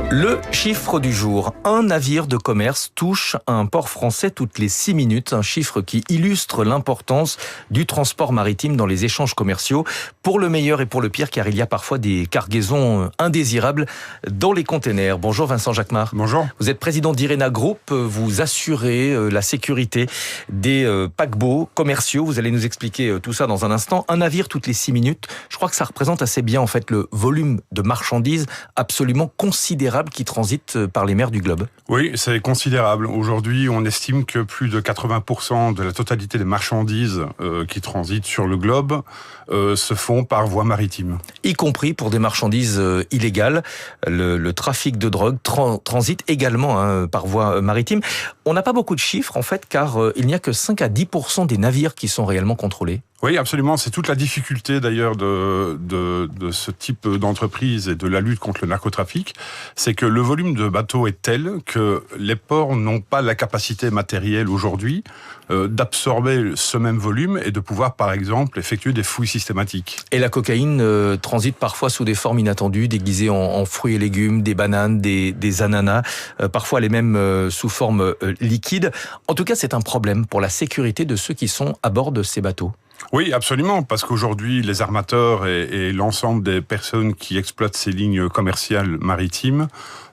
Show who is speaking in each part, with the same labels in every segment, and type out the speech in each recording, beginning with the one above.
Speaker 1: Le chiffre du jour. Un navire de commerce touche un port français toutes les 6 minutes. Un chiffre qui illustre l'importance du transport maritime dans les échanges commerciaux. Pour le meilleur et pour le pire, car il y a parfois des cargaisons indésirables dans les containers. Bonjour Vincent Jacquemart.
Speaker 2: Bonjour.
Speaker 1: Vous êtes président d'Irena Group. Vous assurez la sécurité des paquebots commerciaux. Vous allez nous expliquer tout ça dans un instant. Un navire toutes les 6 minutes. Je crois que ça représente assez bien en fait le volume de marchandises absolument considérable qui transitent par les mers du globe.
Speaker 2: Oui, c'est considérable. Aujourd'hui, on estime que plus de 80% de la totalité des marchandises qui transitent sur le globe se font par voie maritime.
Speaker 1: Y compris pour des marchandises illégales. Le trafic de drogue transite également par voie maritime. On n'a pas beaucoup de chiffres en fait, car il n'y a que 5 à 10% des navires qui sont réellement contrôlés.
Speaker 2: Oui, absolument. C'est toute la difficulté d'ailleurs de ce type d'entreprise et de la lutte contre le narcotrafic. C'est que le volume de bateaux est tel que les ports n'ont pas la capacité matérielle aujourd'hui d'absorber ce même volume et de pouvoir, par exemple, effectuer des fouilles systématiques.
Speaker 1: Et la cocaïne transite parfois sous des formes inattendues, déguisées en fruits et légumes, des bananes, des ananas, parfois les mêmes sous forme liquide. En tout cas, c'est un problème pour la sécurité de ceux qui sont à bord de ces bateaux.
Speaker 2: Oui, absolument, parce qu'aujourd'hui, les armateurs et l'ensemble des personnes qui exploitent ces lignes commerciales maritimes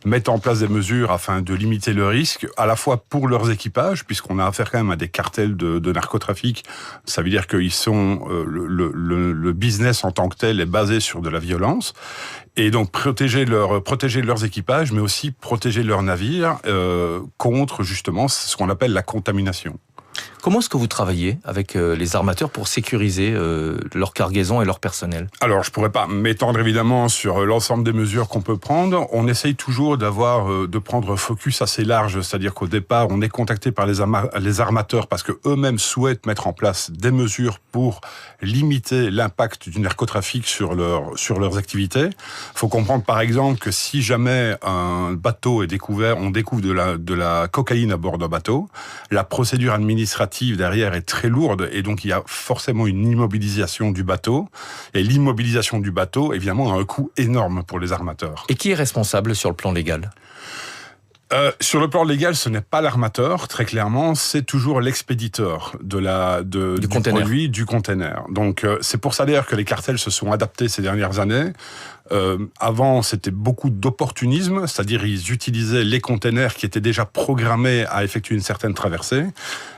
Speaker 2: mettent en place des mesures afin de limiter le risque, à la fois pour leurs équipages, puisqu'on a affaire quand même à des cartels de narcotrafic. Ça veut dire qu'ils sont le business en tant que tel est basé sur de la violence. Et donc protéger leurs équipages, mais aussi protéger leurs navires contre justement ce qu'on appelle la contamination.
Speaker 1: Comment est-ce que vous travaillez avec les armateurs pour sécuriser leur cargaison et leur personnel ?
Speaker 2: Alors, je pourrais pas m'étendre évidemment sur l'ensemble des mesures qu'on peut prendre. On essaye toujours de prendre un focus assez large, c'est-à-dire qu'au départ, on est contacté par les armateurs parce que eux-mêmes souhaitent mettre en place des mesures pour limiter l'impact du narcotrafic sur leurs activités. Il faut comprendre par exemple que si jamais un bateau est découvert, on découvre de la cocaïne à bord d'un bateau, la procédure administrative derrière est très lourde et donc il y a forcément une immobilisation du bateau. Et l'immobilisation du bateau, évidemment, a un coût énorme pour les armateurs.
Speaker 1: Et qui est responsable sur le plan légal ?
Speaker 2: Sur le plan légal, ce n'est pas l'armateur, très clairement, c'est toujours l'expéditeur du produit, du container. Donc c'est pour ça d'ailleurs que les cartels se sont adaptés ces dernières années. Avant, c'était beaucoup d'opportunisme, c'est-à-dire ils utilisaient les containers qui étaient déjà programmés à effectuer une certaine traversée.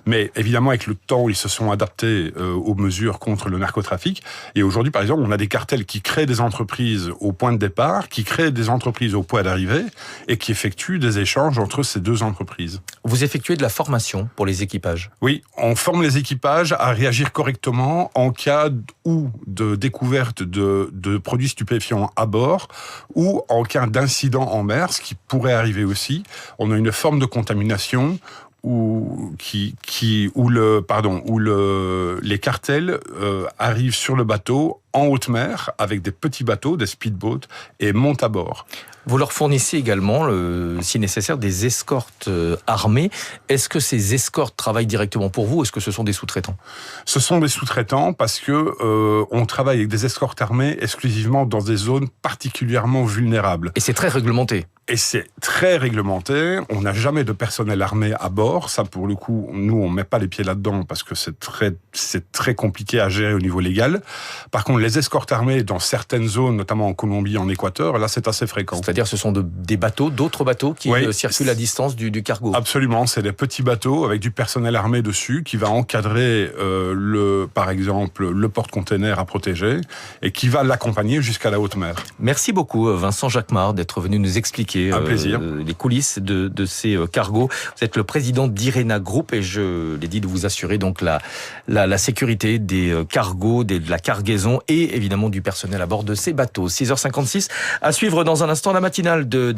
Speaker 2: Mais évidemment, avec le temps, ils se sont adaptés aux mesures contre le narcotrafic. Et aujourd'hui, par exemple, on a des cartels qui créent des entreprises au point de départ, qui créent des entreprises au point d'arrivée et qui effectuent des échanges entre ces deux entreprises.
Speaker 1: Vous effectuez de la formation pour les équipages ?
Speaker 2: Oui, on forme les équipages à réagir correctement en cas ou de découverte de produits stupéfiants à bord ou en cas d'incident en mer, ce qui pourrait arriver aussi. On a une forme de contamination où les cartels arrivent sur le bateau en haute mer avec des petits bateaux, des speedboats, et montent à bord.
Speaker 1: Vous leur fournissez également, si nécessaire, des escortes armées. Est-ce que ces escortes travaillent directement pour vous ou est-ce que ce sont des sous-traitants ?
Speaker 2: Ce sont des sous-traitants parce que on travaille avec des escortes armées exclusivement dans des zones particulièrement vulnérables.
Speaker 1: Et c'est très réglementé.
Speaker 2: Et c'est très réglementé. On n'a jamais de personnel armé à bord. Ça, pour le coup, nous, on met pas les pieds là-dedans parce que c'est très compliqué à gérer au niveau légal. Par contre, les escortes armées dans certaines zones, notamment en Colombie, en Équateur, là, c'est assez fréquent.
Speaker 1: C'est-à-dire, ce sont des bateaux, d'autres bateaux qui circulent à distance du cargo.
Speaker 2: Absolument. C'est des petits bateaux avec du personnel armé dessus qui va encadrer par exemple, le porte-container à protéger et qui va l'accompagner jusqu'à la haute mer.
Speaker 1: Merci beaucoup, Vincent Jacquemart, d'être venu nous expliquer les coulisses de ces cargos. Vous êtes le président d'Irena Group et je l'ai dit de vous assurer donc la sécurité des cargos, de la cargaison et évidemment du personnel à bord de ces bateaux. 6h56 à suivre dans un instant la matinale de